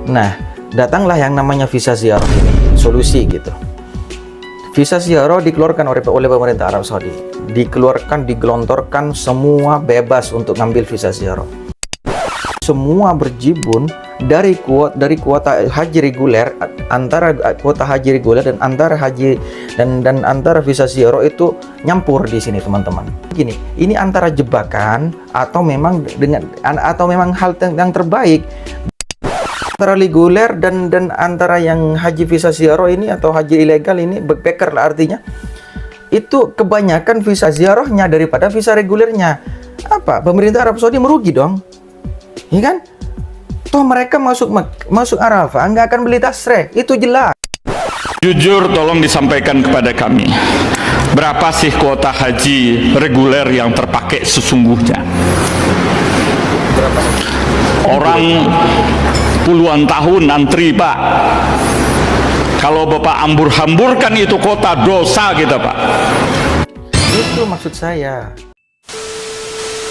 Nah, datanglah yang namanya visa ziarah ini, solusi gitu. Visa ziarah dikeluarkan oleh pemerintah Arab Saudi. Dikeluarkan, digelontorkan, semua bebas untuk ngambil visa ziarah. Semua berjibun dari kuota haji reguler, antara kuota haji reguler dan antara haji dan antara visa ziarah itu nyampur di sini, teman-teman. Gini, ini antara jebakan atau memang hal yang terbaik antara reguler dan antara yang haji visa ziarah ini atau haji ilegal ini, backpacker lah artinya. Itu kebanyakan visa ziarahnya daripada visa regulernya. Apa? Pemerintah Arab Saudi merugi dong. Iya kan? Toh mereka masuk Arafah nggak akan beli tasreh, itu jelas. Jujur tolong disampaikan kepada kami, berapa sih kuota haji reguler yang terpakai sesungguhnya? Orang puluhan tahun antri, Pak. Kalau Bapak hambur-hamburkan itu kota, dosa kita, Pak. Itu maksud saya.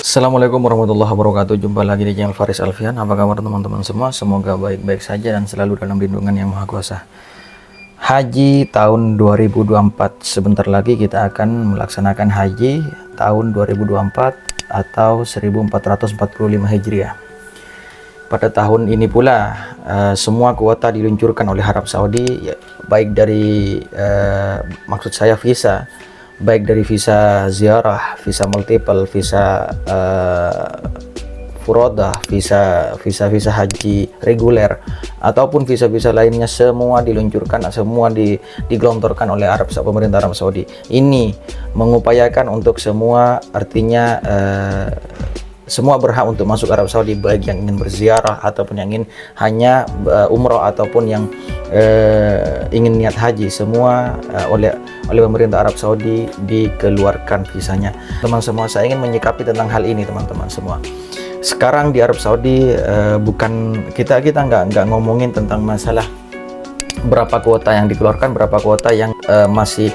Assalamualaikum warahmatullahi wabarakatuh. Jumpa lagi di channel Faris Alfian. Apa kabar teman-teman semua? Semoga baik-baik saja dan selalu dalam lindungan Yang Maha Kuasa. Haji tahun 2024. Sebentar lagi kita akan melaksanakan haji tahun 2024 atau 1445 Hijriah. Pada tahun ini pula semua kuota diluncurkan oleh Arab Saudi, ya, baik dari maksud saya visa, baik dari visa ziarah, visa multiple, visa furodah, visa haji reguler, ataupun visa-visa lainnya, semua diluncurkan, semua digelontorkan oleh pemerintah Arab Saudi. Ini mengupayakan untuk semua, artinya semua berhak untuk masuk Arab Saudi, baik yang ingin berziarah ataupun yang ingin hanya umroh ataupun yang ingin niat haji, semua oleh pemerintah Arab Saudi dikeluarkan visanya. Teman semua, saya ingin menyikapi tentang hal ini, teman-teman semua. Sekarang di Arab Saudi bukan kita nggak ngomongin tentang masalah berapa kuota yang dikeluarkan, berapa kuota yang masih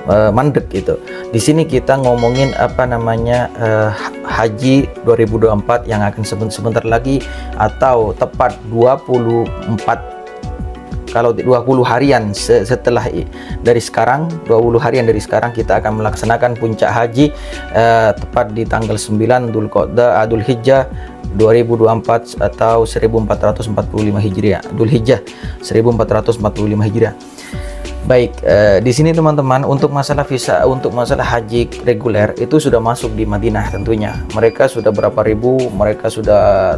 mandek gitu. Di sini kita ngomongin apa namanya haji 2024 yang akan sebentar lagi, atau tepat 20 harian setelah dari sekarang, 20 harian dari sekarang kita akan melaksanakan puncak haji tepat di tanggal 9 Dzul Hijjah 2024 atau 1445 Hijriah. Dzul Hijjah 1445 Hijriah. Baik, di sini teman-teman, untuk masalah visa, untuk masalah haji reguler itu sudah masuk di Madinah tentunya. Mereka sudah berapa ribu, mereka sudah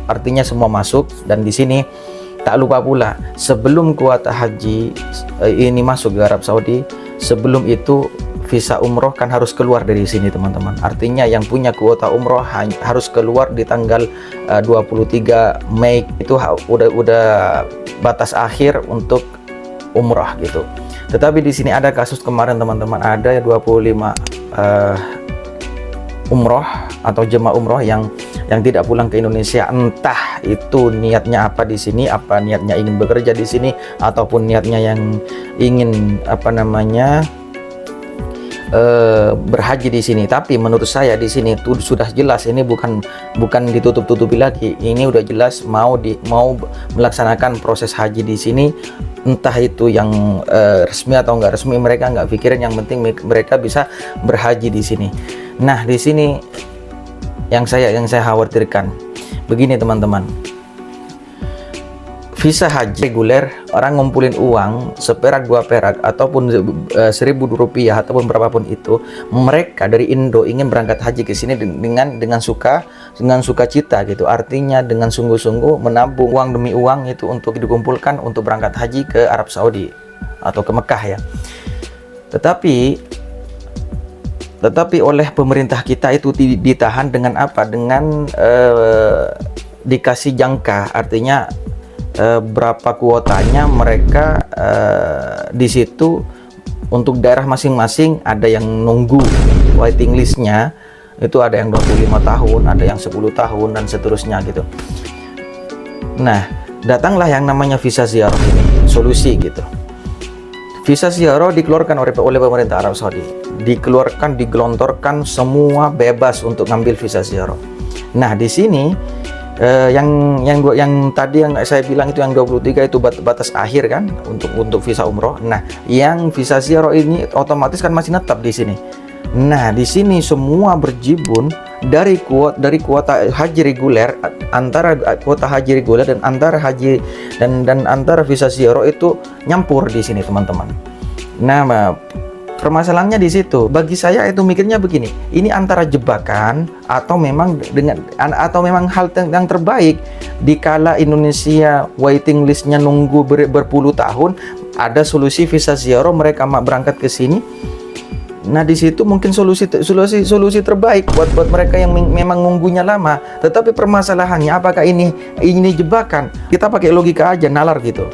artinya semua masuk. Dan di sini tak lupa pula, sebelum kuota haji ini masuk ke Arab Saudi, sebelum itu visa umroh kan harus keluar dari sini, teman-teman. Artinya yang punya kuota umroh harus keluar di tanggal 23 Mei. Itu udah batas akhir untuk umrah gitu. Tetapi di sini ada kasus kemarin, teman-teman, ada 25 umroh atau jemaah umroh yang tidak pulang ke Indonesia. Entah itu niatnya apa di sini, apa niatnya ingin bekerja di sini, ataupun niatnya yang ingin apa namanya berhaji di sini. Tapi menurut saya di sini tuh sudah jelas, ini bukan ditutup-tutupi lagi. Ini udah jelas mau melaksanakan proses haji di sini. Entah itu yang resmi atau enggak resmi, mereka nggak pikirin, yang penting mereka bisa berhaji di sini. Nah, di sini yang saya khawatirkan begini, teman-teman. Visa haji reguler, orang ngumpulin uang seperak, 2 perak, ataupun 1.000 rupiah, ataupun berapapun itu, mereka dari Indo ingin berangkat haji ke sini dengan sukacita gitu. Artinya dengan sungguh-sungguh menabung uang demi uang itu untuk dikumpulkan untuk berangkat haji ke Arab Saudi atau ke Mekah ya. Tetapi oleh pemerintah kita itu ditahan dengan apa? Dengan dikasih jangka, artinya berapa kuotanya mereka di situ. Untuk daerah masing-masing ada yang nunggu waiting listnya, itu ada yang 25 tahun, ada yang 10 tahun dan seterusnya gitu. Nah, datanglah yang namanya visa ziarah ini, solusi gitu. Visa ziarah dikeluarkan oleh pemerintah Arab Saudi. Dikeluarkan, digelontorkan, semua bebas untuk ngambil visa ziarah. Nah, di sini yang tadi yang saya bilang itu yang 23 itu batas akhir kan untuk visa umroh. Nah, yang visa ziarah ini otomatis kan masih netap di sini. Nah, di sini semua berjibun dari kuota haji reguler, antara kuota haji reguler dan antara haji dan antara visa ziarah itu nyampur di sini, teman-teman. Nah, permasalahannya di situ. Bagi saya itu mikirnya begini, ini antara jebakan atau memang hal yang terbaik dikala Indonesia waiting listnya nunggu berpuluh tahun, ada solusi visa ziarah, mereka berangkat ke sini. Nah, di situ mungkin solusi terbaik buat mereka yang memang nunggunya lama. Tetapi permasalahannya apakah ini jebakan? Kita pakai logika aja, nalar gitu.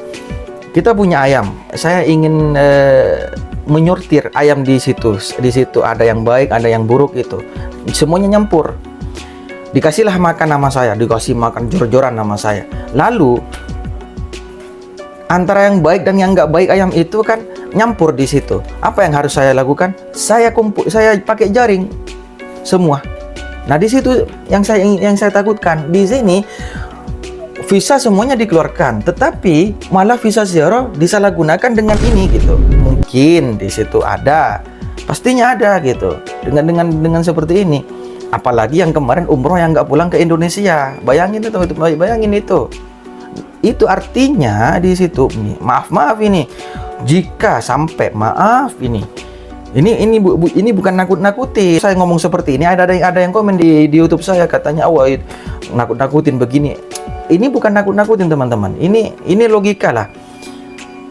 Kita punya ayam, saya ingin menyortir ayam di situ ada yang baik, ada yang buruk, itu semuanya nyampur. Dikasihlah makan nama saya, dikasih makan jor-joran nama saya. Lalu antara yang baik dan yang nggak baik ayam itu kan nyampur di situ. Apa yang harus saya lakukan? Saya pakai jaring semua. Nah, di situ yang saya takutkan. Di sini visa semuanya dikeluarkan, tetapi malah visa ziarah disalahgunakan dengan ini gitu. Mungkin di situ ada, pastinya ada gitu. Dengan seperti ini. Apalagi yang kemarin umroh yang nggak pulang ke Indonesia. Bayangin itu. Itu artinya di situ nih, maaf ini. Jika sampai ini bukan nakut-nakuti. Saya ngomong seperti ini, ada yang komen di YouTube saya, katanya wah nakut-nakutin begini. Ini bukan nakut-nakutin, teman-teman. Ini logika lah.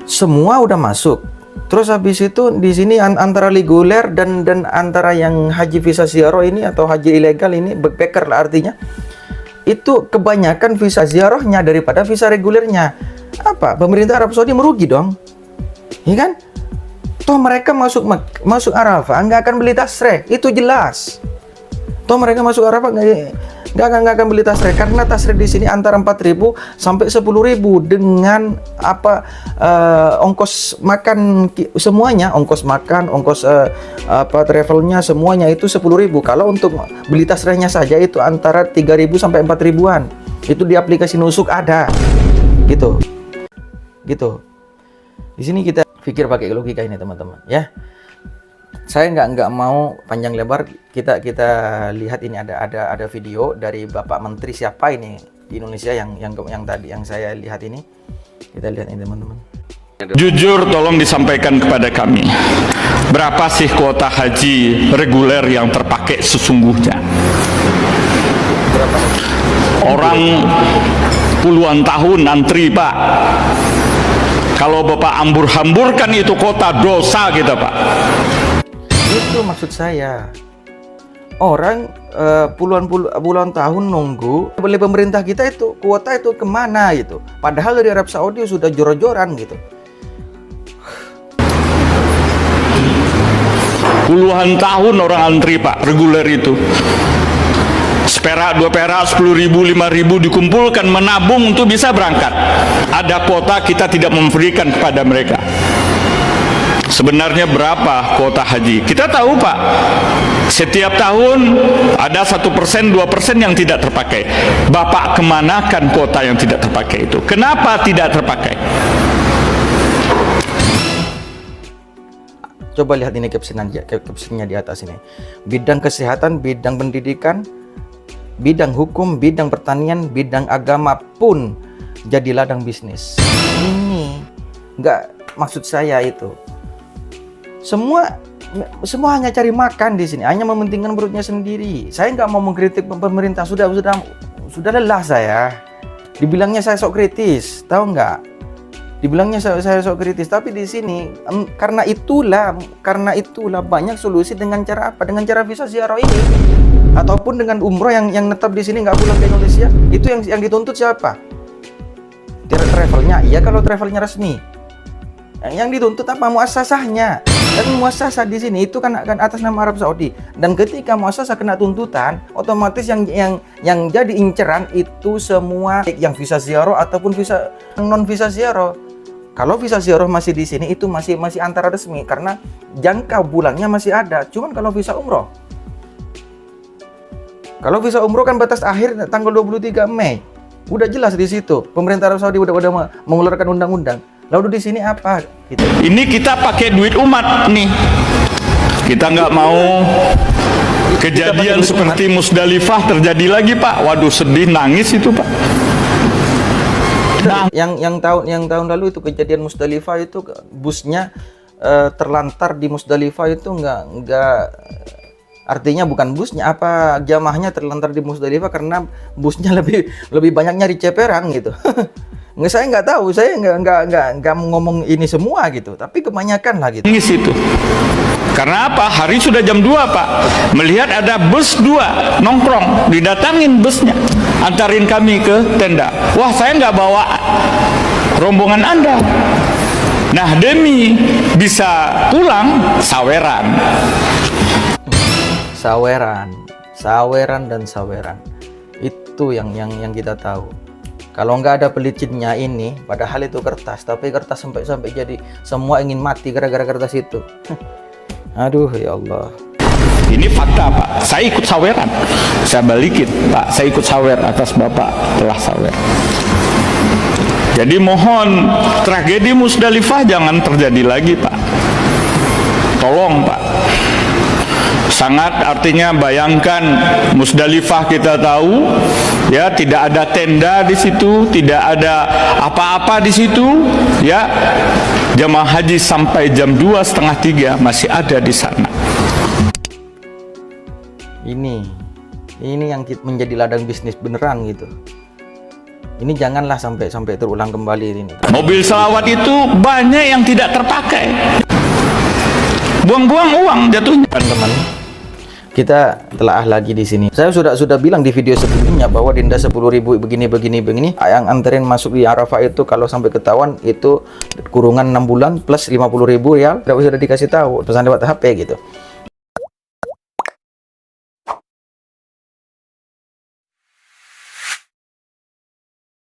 Semua udah masuk. Terus habis itu di sini antara reguler dan antara yang haji visa ziarah ini atau haji ilegal ini, backpacker lah artinya. Itu kebanyakan visa ziarahnya daripada visa regulernya. Apa? Pemerintah Arab Saudi merugi dong. Iya kan? Toh mereka masuk Arafah nggak akan beli tasreh, itu jelas. Toh mereka masuk Arafah nggak akan beli tasreh, karena tasreh di sini antara 4.000 sampai 10.000 dengan ongkos makan semuanya, ongkos makan, ongkos travelnya semuanya itu 10.000. Kalau untuk beli tasrehnya saja itu antara 3.000 sampai 4.000-an. Itu di aplikasi Nusuk ada. Gitu. Di sini kita pikir pakai logika ini, teman-teman, ya. Saya nggak mau panjang lebar, kita lihat ini ada video dari Bapak Menteri siapa ini di Indonesia yang tadi yang saya lihat ini. Kita lihat ini, teman-teman. Jujur tolong disampaikan kepada kami, berapa sih kuota haji reguler yang terpakai sesungguhnya? Orang puluhan tahun antri, Pak. Kalau Bapak hambur-hamburkan itu kota, dosa kita, Pak. Itu maksud saya. Orang puluhan tahun nunggu, oleh pemerintah kita itu kuota itu kemana gitu. Padahal dari Arab Saudi sudah jor-joran gitu. Puluhan tahun orang antri, Pak, reguler itu. Seperak, 2 perak, 10.000, 5.000 dikumpulkan, menabung untuk bisa berangkat. Ada kuota, kita tidak memberikan kepada mereka. Sebenarnya berapa kuota haji? Kita tahu, Pak, setiap tahun ada 1%, 2% yang tidak terpakai. Bapak kemanakan kuota yang tidak terpakai itu? Kenapa tidak terpakai? Coba lihat ini captionnya di atas ini. Bidang kesehatan, bidang pendidikan, bidang hukum, bidang pertanian, bidang agama pun jadi ladang bisnis. Ini nggak maksud saya itu. Semua hanya cari makan di sini, hanya mementingkan perutnya sendiri. Saya nggak mau mengkritik pemerintah, sudah lelah saya. Dibilangnya saya sok kritis, tahu nggak? Dibilangnya saya sok kritis, tapi di sini karena itulah banyak solusi dengan cara apa? Dengan cara visa ziarah ini, ataupun dengan umroh yang netap di sini nggak pulang ke Indonesia. Itu yang dituntut siapa? Travelnya, iya kalau travelnya resmi. Yang dituntut apa? Muassasahnya. Dan muassasah di sini itu kan atas nama Arab Saudi. Dan ketika muassasah kena tuntutan, otomatis yang jadi inceran itu semua yang visa ziarah ataupun visa non visa ziarah. Kalau visa ziarah masih di sini itu masih antara resmi karena jangka bulannya masih ada. Cuman kalau visa umroh Kalau visa umroh kan batas akhir tanggal 23 Mei. Udah jelas di situ. Pemerintah Arab Saudi udah mengeluarkan undang-undang. Lalu di sini apa? Gitu. Ini kita pakai duit umat nih. Kita nggak mau kejadian seperti Musdalifah terjadi lagi, Pak. Waduh, sedih, nangis itu, Pak. Nah, yang tahun lalu itu kejadian Musdalifah itu busnya terlantar di Musdalifah itu nggak artinya bukan busnya, apa jamaahnya terlantar di Musdalifah karena busnya lebih banyak nyari ceperan gitu. Saya nggak tahu, saya nggak ngomong ini semua gitu, tapi kebanyakan lah gitu. nangis itu. Karena apa? Hari sudah jam 2, Pak. Melihat ada bus 2 nongkrong, didatangin busnya, antarin kami ke tenda. Wah, saya nggak bawa rombongan Anda. Nah, demi bisa pulang saweran. Saweran itu yang kita tahu. Kalau nggak ada pelicinnya ini, padahal itu kertas, tapi kertas sampai jadi semua ingin mati gara-gara kertas itu. Aduh ya Allah. Ini fakta, Pak. Saya ikut saweran. Saya balikin, Pak. Saya ikut sawer atas Bapak telah sawer. Jadi mohon tragedi Musdalifah jangan terjadi lagi, Pak. Tolong, Pak. Sangat artinya bayangkan Musdalifah kita tahu ya, tidak ada tenda di situ, tidak ada apa-apa di situ ya. Jamaah haji sampai jam 2:30 masih ada di sana. Ini yang menjadi ladang bisnis beneran gitu. Ini janganlah sampai terulang kembali ini. Mobil selawat itu banyak yang tidak terpakai. Buang-buang uang jatuhnya. Teman-teman, kita telaah lagi di sini. Saya sudah bilang di video sebelumnya bahwa denda 10.000 begini. Yang anterin masuk di Arafah itu kalau sampai ketahuan itu kurungan 6 bulan plus 50.000 rial. Sudah dikasih tahu pesan lewat HP gitu.